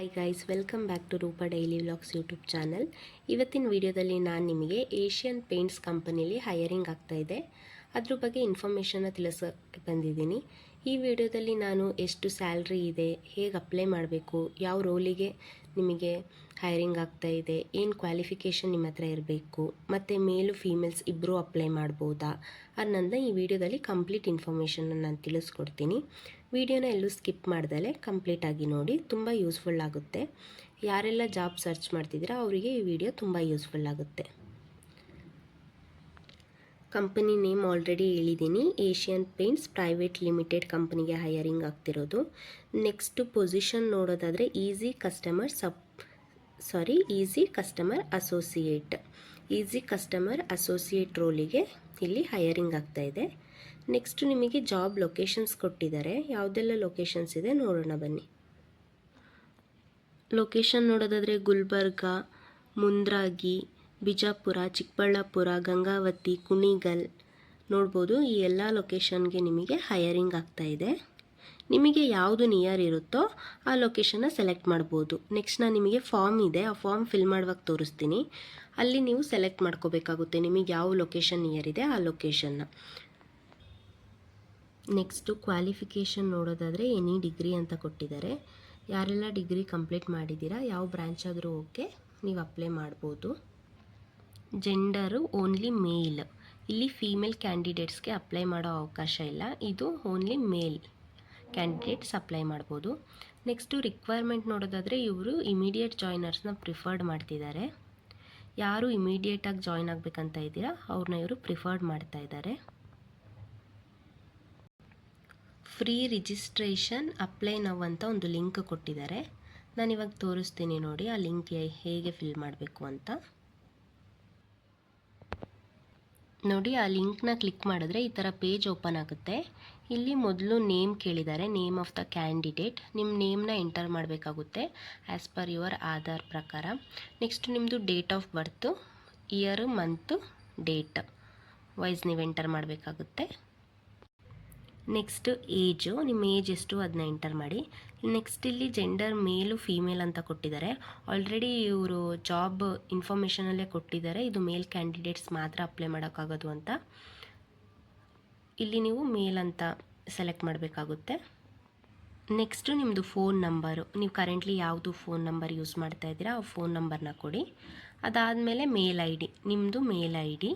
Hi guys, welcome back to Roopa daily vlogs YouTube channel. ಇವತ್ತಿನ ವಿಡಿಯೋದಲ್ಲಿ ನಾನು ನಿಮಗೆ ಏಷ್ಯನ್ ಪೇಂಟ್ಸ್ ಕಂಪನಿಲಿ ಹೈಯರಿಂಗ್ ಆಗ್ತಾಯಿದೆ ಅದ್ರ ಬಗ್ಗೆ ಇನ್ಫಾರ್ಮೇಷನ್ನ ತಿಳಿಸೋಕ್ಕೆ ಬಂದಿದ್ದೀನಿ. ಈ ವಿಡಿಯೋದಲ್ಲಿ ನಾನು ಎಷ್ಟು ಸ್ಯಾಲ್ರಿ ಇದೆ, ಹೇಗೆ ಅಪ್ಲೈ ಮಾಡಬೇಕು, ಯಾವ ರೋಲಿಗೆ ನಿಮಗೆ ಹೈಯರಿಂಗ್ ಆಗ್ತಾಯಿದೆ, ಏನು ಕ್ವಾಲಿಫಿಕೇಷನ್ ನಿಮ್ಮ ಹತ್ರ ಇರಬೇಕು, ಮತ್ತು ಮೇಲು ಫೀಮೇಲ್ಸ್ ಇಬ್ಬರೂ ಅಪ್ಲೈ ಮಾಡ್ಬೋದಾ ಅನ್ನೋದನ್ನ ಈ ವಿಡಿಯೋದಲ್ಲಿ ಕಂಪ್ಲೀಟ್ ಇನ್ಫಾರ್ಮೇಷನ್ನ ನಾನು ತಿಳಿಸ್ಕೊಡ್ತೀನಿ. ವಿಡಿಯೋನ ಎಲ್ಲೂ ಸ್ಕಿಪ್ ಮಾಡ್ದಲೆ ಕಂಪ್ಲೀಟಾಗಿ ನೋಡಿ, ತುಂಬ ಯೂಸ್ಫುಲ್ ಆಗುತ್ತೆ. ಯಾರೆಲ್ಲ ಜಾಬ್ ಸರ್ಚ್ ಮಾಡ್ತಿದ್ದೀರಾ ಅವರಿಗೆ ಈ ವಿಡಿಯೋ ತುಂಬ ಯೂಸ್ಫುಲ್ ಆಗುತ್ತೆ. ಕಂಪನಿ ನೇಮ್ ಆಲ್ರೆಡಿ ಹೇಳಿದ್ದೀನಿ, ಏಷ್ಯನ್ ಪೇಂಟ್ಸ್ ಪ್ರೈವೇಟ್ ಲಿಮಿಟೆಡ್ ಕಂಪನಿಗೆ ಹೈಯರಿಂಗ್ ಆಗ್ತಿರೋದು. ನೆಕ್ಸ್ಟು ಪೊಸಿಷನ್ ನೋಡೋದಾದರೆ ಈಸಿ ಕಸ್ಟಮರ್ ಅಸೋಸಿಯೇಟ್ ರೋಲಿಗೆ ಇಲ್ಲಿ ಹೈಯರಿಂಗ್ ಆಗ್ತಾಯಿದೆ. ನೆಕ್ಸ್ಟು ನಿಮಗೆ ಜಾಬ್ ಲೊಕೇಶನ್ಸ್ ಕೊಟ್ಟಿದ್ದಾರೆ. ಯಾವುದೆಲ್ಲ ಲೊಕೇಶನ್ಸ್ ಇದೆ ನೋಡೋಣ ಬನ್ನಿ. ಲೊಕೇಶನ್ ನೋಡೋದಾದರೆ ಗುಲ್ಬರ್ಗ, ಮುಂದ್ರಾಗಿ, ಬಿಜಾಪುರ, ಚಿಕ್ಕಬಳ್ಳಾಪುರ, ಗಂಗಾವತಿ, ಕುಣಿಗಲ್ ನೋಡ್ಬೋದು. ಈ ಎಲ್ಲ ಲೊಕೇಶನ್ಗೆ ನಿಮಗೆ ಹೈಯರಿಂಗ್ ಆಗ್ತಾಯಿದೆ. ನಿಮಗೆ ಯಾವುದು ನಿಯರ್ ಇರುತ್ತೋ ಆ ಲೊಕೇಶನ್ನ ಸೆಲೆಕ್ಟ್ ಮಾಡ್ಬೋದು. ನೆಕ್ಸ್ಟ್ ನಾನು ನಿಮಗೆ ಫಾರ್ಮ್ ಇದೆ, ಆ ಫಾರ್ಮ್ ಫಿಲ್ ಮಾಡುವಾಗ ತೋರಿಸ್ತೀನಿ. ಅಲ್ಲಿ ನೀವು ಸೆಲೆಕ್ಟ್ ಮಾಡ್ಕೋಬೇಕಾಗುತ್ತೆ ನಿಮಗೆ ಯಾವ ಲೊಕೇಶನ್ ನಿಯರ್ ಇದೆ ಆ ಲೊಕೇಶನ್ನ. ನೆಕ್ಸ್ಟು ಕ್ವಾಲಿಫಿಕೇಷನ್ ನೋಡೋದಾದರೆ ಎನಿ ಡಿಗ್ರಿ ಅಂತ ಕೊಟ್ಟಿದ್ದಾರೆ. ಯಾರೆಲ್ಲ ಡಿಗ್ರಿ ಕಂಪ್ಲೀಟ್ ಮಾಡಿದ್ದೀರಾ, ಯಾವ ಬ್ರ್ಯಾಂಚ್ ಆದರೂ ಓಕೆ, ನೀವು ಅಪ್ಲೈ ಮಾಡ್ಬೋದು. ಜೆಂಡರು ಓನ್ಲಿ ಮೇಲ್, ಇಲ್ಲಿ ಫೀಮೇಲ್ ಕ್ಯಾಂಡಿಡೇಟ್ಸ್ಗೆ ಅಪ್ಲೈ ಮಾಡೋ ಅವಕಾಶ ಇಲ್ಲ, ಇದು ಓನ್ಲಿ ಮೇಲ್ ಕ್ಯಾಂಡಿಡೇಟ್ಸ್ ಅಪ್ಲೈ ಮಾಡ್ಬೋದು. ನೆಕ್ಸ್ಟು ರಿಕ್ವೈರ್ಮೆಂಟ್ ನೋಡೋದಾದರೆ ಇವರು ಇಮಿಡಿಯೇಟ್ ಜಾಯ್ನರ್ಸ್ನ ಪ್ರಿಫರ್ಡ್ ಮಾಡ್ತಿದ್ದಾರೆ. ಯಾರು ಇಮಿಡಿಯೇಟಾಗಿ ಜಾಯ್ನ್ ಆಗಬೇಕಂತ ಇದ್ದೀರಾ ಅವ್ರನ್ನ ಇವರು ಪ್ರಿಫರ್ಡ್ ಮಾಡ್ತಾ ಇದ್ದಾರೆ. ಫ್ರೀ ರಿಜಿಸ್ಟ್ರೇಷನ್ ಅಪ್ಲೈ ನೌ ಅಂತ ಒಂದು ಲಿಂಕ್ ಕೊಟ್ಟಿದ್ದಾರೆ. ನಾನಿವಾಗ ತೋರಿಸ್ತೀನಿ ನೋಡಿ ಆ ಲಿಂಕ್ ಹೇಗೆ ಫಿಲ್ ಮಾಡಬೇಕು ಅಂತ. ನೋಡಿ, ಆ ಲಿಂಕ್ನ ಕ್ಲಿಕ್ ಮಾಡಿದ್ರೆ ಈ ಥರ ಪೇಜ್ ಓಪನ್ ಆಗುತ್ತೆ. ಇಲ್ಲಿ ಮೊದಲು ನೇಮ್ ಕೇಳಿದ್ದಾರೆ, ನೇಮ್ ಆಫ್ ದ ಕ್ಯಾಂಡಿಡೇಟ್. ನಿಮ್ಮ ನೇಮ್ನ ಎಂಟರ್ ಮಾಡಬೇಕಾಗುತ್ತೆ ಆ್ಯಸ್ ಪರ್ ಯುವರ್ ಆಧಾರ್ ಪ್ರಕಾರ. ನೆಕ್ಸ್ಟ್ ನಿಮ್ಮದು date of birth, year, month, date wise ನೀವು ಎಂಟರ್ ಮಾಡಬೇಕಾಗುತ್ತೆ. ನೆಕ್ಸ್ಟ್ ಏಜು, ನಿಮ್ಮ ಏಜ್ ಎಷ್ಟು ಅದನ್ನ ಎಂಟರ್ ಮಾಡಿ. ನೆಕ್ಸ್ಟ್ ಇಲ್ಲಿ ಜೆಂಡರ್ ಮೇಲು ಫೀಮೇಲ್ ಅಂತ ಕೊಟ್ಟಿದ್ದಾರೆ. ಆಲ್ರೆಡಿ ಇವರು ಜಾಬ್ ಇನ್ಫಾರ್ಮೇಷನಲ್ಲೇ ಕೊಟ್ಟಿದ್ದಾರೆ, ಇದು ಮೇಲ್ ಕ್ಯಾಂಡಿಡೇಟ್ಸ್ ಮಾತ್ರ ಅಪ್ಲೈ ಮಾಡೋಕ್ಕಾಗೋದು ಅಂತ. ಇಲ್ಲಿ ನೀವು ಮೇಲ್ ಅಂತ ಸೆಲೆಕ್ಟ್ ಮಾಡಬೇಕಾಗುತ್ತೆ. ನೆಕ್ಸ್ಟು ನಿಮ್ಮದು ಫೋನ್ ನಂಬರು, ನೀವು ಕರೆಂಟ್ಲಿ ಯಾವುದು ಫೋನ್ ನಂಬರ್ ಯೂಸ್ ಮಾಡ್ತಾ ಇದ್ದೀರಾ ಆ ಫೋನ್ ನಂಬರ್ನ ಕೊಡಿ. ಅದಾದಮೇಲೆ ಮೇಲ್ ಐ ಡಿ, ನಿಮ್ಮದು ಮೇಲ್ ಐ ಡಿ.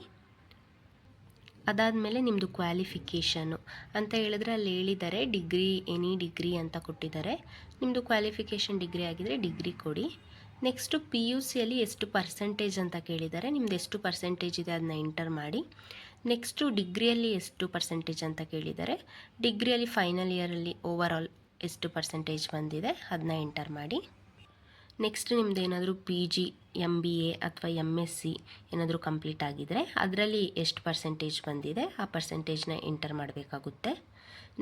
ಅದಾದಮೇಲೆ ನಿಮ್ಮದು ಕ್ವಾಲಿಫಿಕೇಷನು ಅಂತ ಹೇಳಿದ್ರೆ ಅಲ್ಲಿ ಹೇಳಿದ್ದಾರೆ ಡಿಗ್ರಿ, ಎನಿ ಡಿಗ್ರಿ ಅಂತ ಕೊಟ್ಟಿದ್ದಾರೆ. ನಿಮ್ಮದು ಕ್ವಾಲಿಫಿಕೇಷನ್ ಡಿಗ್ರಿ ಆಗಿದರೆ ಡಿಗ್ರಿ ಕೊಡಿ. ನೆಕ್ಸ್ಟು ಪಿ ಯು ಸಿಯಲ್ಲಿ ಎಷ್ಟು ಪರ್ಸೆಂಟೇಜ್ ಅಂತ ಕೇಳಿದ್ದಾರೆ, ನಿಮ್ದು ಎಷ್ಟು ಪರ್ಸೆಂಟೇಜ್ ಇದೆ ಅದನ್ನ ಎಂಟರ್ ಮಾಡಿ. ನೆಕ್ಸ್ಟು ಡಿಗ್ರಿಯಲ್ಲಿ ಎಷ್ಟು ಪರ್ಸೆಂಟೇಜ್ ಅಂತ ಕೇಳಿದ್ದಾರೆ, ಡಿಗ್ರಿಯಲ್ಲಿ ಫೈನಲ್ ಇಯರಲ್ಲಿ ಓವರ್ ಆಲ್ ಎಷ್ಟು ಪರ್ಸೆಂಟೇಜ್ ಬಂದಿದೆ ಅದನ್ನ ಎಂಟರ್ ಮಾಡಿ. ನೆಕ್ಸ್ಟ್ ನಿಮ್ಮದು ಏನಾದರೂ ಪಿ ಜಿ, MBA ಅಥವಾ MSc ಏನಾದರೂ ಕಂಪ್ಲೀಟ್ ಆಗಿದರೆ ಅದರಲ್ಲಿ ಎಷ್ಟು ಪರ್ಸೆಂಟೇಜ್ ಬಂದಿದೆ ಆ ಪರ್ಸೆಂಟೇಜ್ನ ಎಂಟರ್ ಮಾಡಬೇಕಾಗುತ್ತೆ.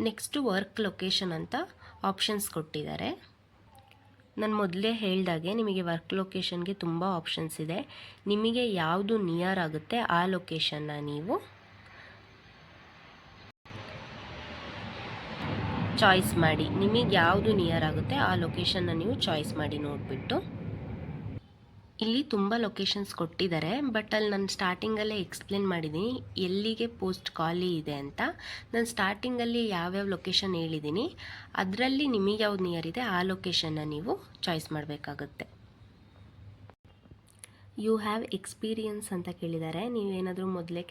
ನೆಕ್ಸ್ಟು ವರ್ಕ್ ಲೊಕೇಶನ್ ಅಂತ ಆಪ್ಷನ್ಸ್ ಕೊಟ್ಟಿದ್ದಾರೆ. ನಾನು ಮೊದಲೇ ಹೇಳಿದಾಗೆ ನಿಮಗೆ ವರ್ಕ್ ಲೊಕೇಶನ್ಗೆ ತುಂಬ ಆಪ್ಷನ್ಸ್ ಇದೆ. ನಿಮಗೆ ಯಾವುದು ನಿಯರ್ ಆಗುತ್ತೆ ಆ ಲೊಕೇಶನ್ನ ನೀವು ಚಾಯ್ಸ್ ಮಾಡಿ. ನಿಮಗೆ ಯಾವುದು ನಿಯರ್ ಆಗುತ್ತೆ ಆ ಲೊಕೇಶನ್ನ ನೀವು ಚಾಯ್ಸ್ ಮಾಡಿ ನೋಡಿಬಿಟ್ಟು. ಇಲ್ಲಿ ತುಂಬ ಲೊಕೇಶನ್ಸ್ ಕೊಟ್ಟಿದ್ದಾರೆ, ಬಟ್ ಅಲ್ಲಿ ನಾನು ಸ್ಟಾರ್ಟಿಂಗಲ್ಲೇ ಎಕ್ಸ್ಪ್ಲೇನ್ ಮಾಡಿದ್ದೀನಿ ಎಲ್ಲಿಗೆ ಪೋಸ್ಟ್ ಖಾಲಿ ಇದೆ ಅಂತ. ನಾನು ಸ್ಟಾರ್ಟಿಂಗಲ್ಲಿ ಯಾವ್ಯಾವ ಲೊಕೇಶನ್ ಹೇಳಿದ್ದೀನಿ ಅದರಲ್ಲಿ ನಿಮಗೆ ಯಾವ್ದು ನಿಯರ್ ಇದೆ ಆ ಲೊಕೇಶನ್ನ ನೀವು ಚಾಯ್ಸ್ ಮಾಡಬೇಕಾಗುತ್ತೆ. ಯು ಹ್ಯಾವ್ ಎಕ್ಸ್ಪೀರಿಯನ್ಸ್ ಅಂತ ಕೇಳಿದ್ದಾರೆ. ನೀವೇನಾದರೂ ಮೊದಲೇ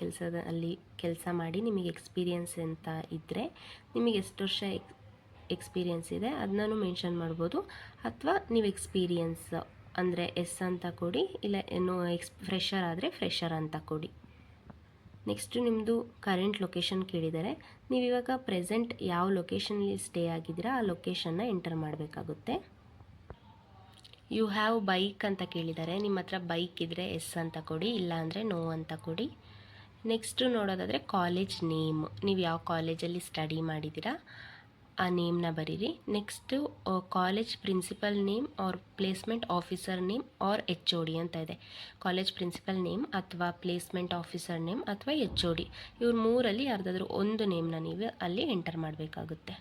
ಕೆಲಸ ಮಾಡಿ ನಿಮಗೆ ಎಕ್ಸ್ಪೀರಿಯನ್ಸ್ ಅಂತ ಇದ್ದರೆ ನಿಮಗೆ ಎಷ್ಟು ವರ್ಷ ಎಕ್ಸ್ಪೀರಿಯನ್ಸ್ ಇದೆ ಅದನ್ನೂ ಮೆನ್ಷನ್ ಮಾಡ್ಬೋದು. ಅಥವಾ ನೀವು ಎಕ್ಸ್ಪೀರಿಯನ್ಸ್ ಅಂದರೆ ಎಸ್ ಅಂತ ಕೊಡಿ, ಇಲ್ಲ ಏನೋ ಫ್ರೆಷರ್ ಆದರೆ ಫ್ರೆಷರ್ ಅಂತ ಕೊಡಿ. ನೆಕ್ಸ್ಟು ನಿಮ್ಮದು ಕರೆಂಟ್ ಲೊಕೇಶನ್ ಕೇಳಿದ್ದಾರೆ. ನೀವಿವಾಗ ಪ್ರೆಸೆಂಟ್ ಯಾವ ಲೊಕೇಶನಲ್ಲಿ ಸ್ಟೇ ಆಗಿದ್ದೀರಾ ಆ ಲೊಕೇಶನ್ನ ಎಂಟರ್ ಮಾಡಬೇಕಾಗುತ್ತೆ. ಯು ಹ್ಯಾವ್ ಬೈಕ್ ಅಂತ ಕೇಳಿದ್ದಾರೆ. ನಿಮ್ಮ ಹತ್ರ ಬೈಕ್ ಇದ್ದರೆ ಎಸ್ ಅಂತ ಕೊಡಿ, ಇಲ್ಲ ಅಂದರೆ ನೋ ಅಂತ ಕೊಡಿ. ನೆಕ್ಸ್ಟು ನೋಡೋದಾದರೆ ಕಾಲೇಜ್ ನೇಮ್, ನೀವು ಯಾವ ಕಾಲೇಜಲ್ಲಿ ಸ್ಟಡಿ ಮಾಡಿದ್ದೀರಾ ಆ ನೇಮ್ನ ಬರೀರಿ. Next college principal name or placement officer name or HOD ಅಂತ ಇದೆ. ಕಾಲೇಜ್ ಪ್ರಿನ್ಸಿಪಲ್ ನೇಮ್ ಅಥವಾ ಪ್ಲೇಸ್ಮೆಂಟ್ ಆಫೀಸರ್ ನೇಮ್ ಅಥವಾ HOD, ಇವ್ರ ಮೂರಲ್ಲಿ ಯಾರ್ದಾದ್ರೂ ಒಂದು ನೇಮ್ನ ನೀವು ಅಲ್ಲಿ ಎಂಟರ್ ಮಾಡಬೇಕಾಗುತ್ತೆ.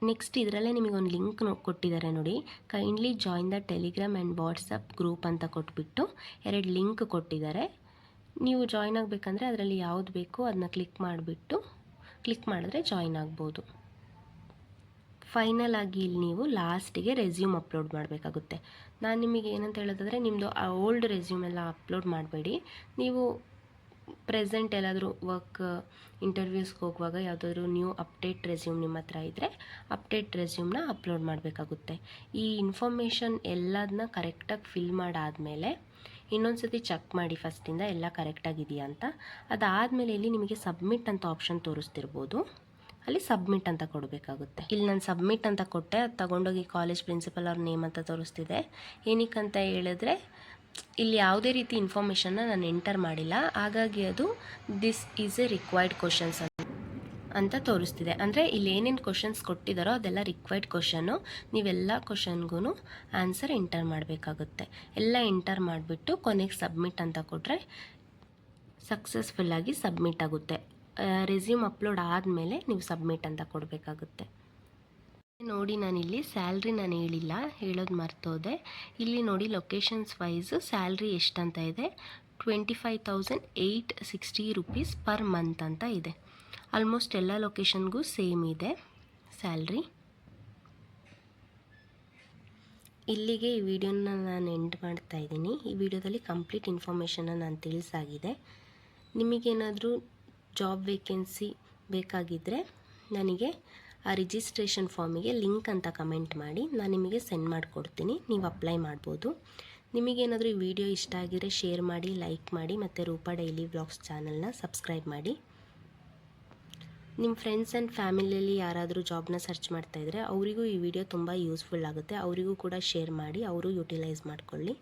ನೆಕ್ಸ್ಟ್ ಇದರಲ್ಲೇ ನಿಮಗೊಂದು ಲಿಂಕ್ ಕೊಟ್ಟಿದ್ದಾರೆ ನೋಡಿ, kindly join the Telegram and WhatsApp group ಅಂತ ಕೊಟ್ಬಿಟ್ಟು 2 ಲಿಂಕ್ ಕೊಟ್ಟಿದ್ದಾರೆ. ನೀವು ಜಾಯಿನ್ ಆಗಬೇಕಂದ್ರೆ ಅದರಲ್ಲಿ ಯಾವುದು ಬೇಕೋ ಅದನ್ನ ಕ್ಲಿಕ್ ಮಾಡಿದ್ರೆ ಜಾಯಿನ್ ಆಗ್ಬೋದು. ಫೈನಲ್ ಆಗಿ ಇಲ್ಲಿ ನೀವು ಲಾಸ್ಟಿಗೆ ರೆಸ್ಯೂಮ್ ಅಪ್ಲೋಡ್ ಮಾಡಬೇಕಾಗುತ್ತೆ. ನಾನು ನಿಮಗೆ ಏನಂತ ಹೇಳೋದಾದರೆ, ನಿಮ್ಮದು ಓಲ್ಡ್ ರೆಸ್ಯೂಮ್ ಎಲ್ಲ ಅಪ್ಲೋಡ್ ಮಾಡಬೇಡಿ. ನೀವು ಪ್ರೆಸೆಂಟ್ ಎಲ್ಲಾದರೂ ವರ್ಕ್ ಇಂಟರ್ವ್ಯೂಸ್ಗೆ ಹೋಗುವಾಗ ಯಾವುದಾದ್ರೂ ನ್ಯೂ ಅಪ್ಡೇಟ್ ರೆಸ್ಯೂಮ್ ನಿಮ್ಮ ಹತ್ರ ಇದ್ದರೆ ಅಪ್ಡೇಟ್ ರೆಸ್ಯೂಮ್ನ ಅಪ್ಲೋಡ್ ಮಾಡಬೇಕಾಗುತ್ತೆ. ಈ ಇನ್ಫಾರ್ಮೇಷನ್ ಎಲ್ಲದನ್ನ ಕರೆಕ್ಟಾಗಿ ಫಿಲ್ ಮಾಡಾದಮೇಲೆ ಇನ್ನೊಂದು ಸತಿ ಚೆಕ್ ಮಾಡಿ ಫಸ್ಟಿಂದ ಎಲ್ಲ ಕರೆಕ್ಟಾಗಿದೆಯಾ ಅಂತ. ಅದಾದಮೇಲೆ ಇಲ್ಲಿ ನಿಮಗೆ ಸಬ್ಮಿಟ್ ಅಂತ ಆಪ್ಷನ್ ತೋರಿಸ್ತಿರ್ಬೋದು, ಅಲ್ಲಿ ಸಬ್ಮಿಟ್ ಅಂತ ಕೊಡಬೇಕಾಗುತ್ತೆ. ಇಲ್ಲಿ ನಾನು ಸಬ್ಮಿಟ್ ಅಂತ ಕೊಟ್ಟೆ, ಅದು ತಗೊಂಡೋಗಿ ಕಾಲೇಜ್ ಪ್ರಿನ್ಸಿಪಲ್ ಅವ್ರ ನೇಮ್ ಅಂತ ತೋರಿಸ್ತಿದೆ. ಏನಕ್ಕಂತ ಹೇಳಿದ್ರೆ ಇಲ್ಲಿ ಯಾವುದೇ ರೀತಿ ಇನ್ಫಾರ್ಮೇಷನ್ನ ನಾನು ಎಂಟರ್ ಮಾಡಿಲ್ಲ, ಹಾಗಾಗಿ ಅದು this is A required questions ಅಂತ ತೋರಿಸ್ತಿದೆ. ಅಂದರೆ ಇಲ್ಲಿ ಏನೇನು ಕ್ವಶನ್ಸ್ ಕೊಟ್ಟಿದ್ದಾರೋ ಅದೆಲ್ಲ ರಿಕ್ವೈರ್ಡ್ ಕ್ವಶನ್ನು. ನೀವೆಲ್ಲ ಕ್ವಶನ್ಗೂ ಆನ್ಸರ್ ಎಂಟರ್ ಮಾಡಬೇಕಾಗುತ್ತೆ. ಎಲ್ಲ ಎಂಟರ್ ಮಾಡಿಬಿಟ್ಟು ಕೊನೆಗೆ ಸಬ್ಮಿಟ್ ಅಂತ ಕೊಟ್ಟರೆ ಸಕ್ಸಸ್ಫುಲ್ಲಾಗಿ ಸಬ್ಮಿಟ್ ಆಗುತ್ತೆ. ರೆಸ್ಯೂಮ್ ಅಪ್ಲೋಡ್ ಆದಮೇಲೆ ನೀವು ಸಬ್ಮಿಟ್ ಅಂತ ಕೊಡಬೇಕಾಗುತ್ತೆ. ನೋಡಿ, ನಾನಿಲ್ಲಿ ಸ್ಯಾಲ್ರಿ ನಾನು ಹೇಳೋದು ಮರ್ತೋದೆ. ಇಲ್ಲಿ ನೋಡಿ ಲೊಕೇಶನ್ಸ್ ವೈಸು ಸ್ಯಾಲ್ರಿ ಎಷ್ಟಂತ ಇದೆ, 25,860 ರೂಪೀಸ್ ಪರ್ ಮಂತ್ ಅಂತ ಇದೆ. ಆಲ್ಮೋಸ್ಟ್ ಎಲ್ಲ ಲೊಕೇಶನ್ಗೂ ಸೇಮ್ ಇದೆ ಸ್ಯಾಲ್ರಿ. ಇಲ್ಲಿಗೆ ಈ ವಿಡಿಯೋನ ನಾನು ಎಂಡ್ ಮಾಡ್ತಾ ಇದ್ದೀನಿ. ಈ ವಿಡಿಯೋದಲ್ಲಿ ಕಂಪ್ಲೀಟ್ ಇನ್ಫಾರ್ಮೇಷನ್ನ ನಾನು ತಿಳಿಸಾಗಿದೆ. ನಿಮಗೇನಾದರೂ ಜಾಬ್ ವೇಕೆನ್ಸಿ ಬೇಕಾಗಿದ್ದರೆ ನನಗೆ ಆ ರಿಜಿಸ್ಟ್ರೇಷನ್ ಫಾರ್ಮಿಗೆ ಲಿಂಕ್ ಅಂತ ಕಮೆಂಟ್ ಮಾಡಿ, ನಾನು ನಿಮಗೆ ಸೆಂಡ್ ಮಾಡಿಕೊಡ್ತೀನಿ. ನೀವು ಅಪ್ಲೈ ಮಾಡ್ಬೋದು. ನಿಮಗೇನಾದರೂ ಈ ವಿಡಿಯೋ ಇಷ್ಟ ಆಗಿದ್ರೆ ಶೇರ್ ಮಾಡಿ, ಲೈಕ್ ಮಾಡಿ, ಮತ್ತು ರೂಪಾ ಡೈಲಿ ವ್ಲಾಗ್ಸ್ ಚಾನಲ್ನ ಸಬ್ಸ್ಕ್ರೈಬ್ ಮಾಡಿ. ನಿಮ್ಮ ಫ್ರೆಂಡ್ಸ್ ಆ್ಯಂಡ್ ಫ್ಯಾಮಿಲಿಯಲ್ಲಿ ಯಾರಾದರೂ ಜಾಬ್ನ ಸರ್ಚ್ ಮಾಡ್ತಾಯಿದ್ರೆ ಅವರಿಗೂ ಈ ವಿಡಿಯೋ ತುಂಬ ಯೂಸ್ಫುಲ್ ಆಗುತ್ತೆ. ಅವರಿಗೂ ಕೂಡ ಶೇರ್ ಮಾಡಿ, ಅವರು ಯುಟಿಲೈಸ್ ಮಾಡ್ಕೊಳ್ಳಿ.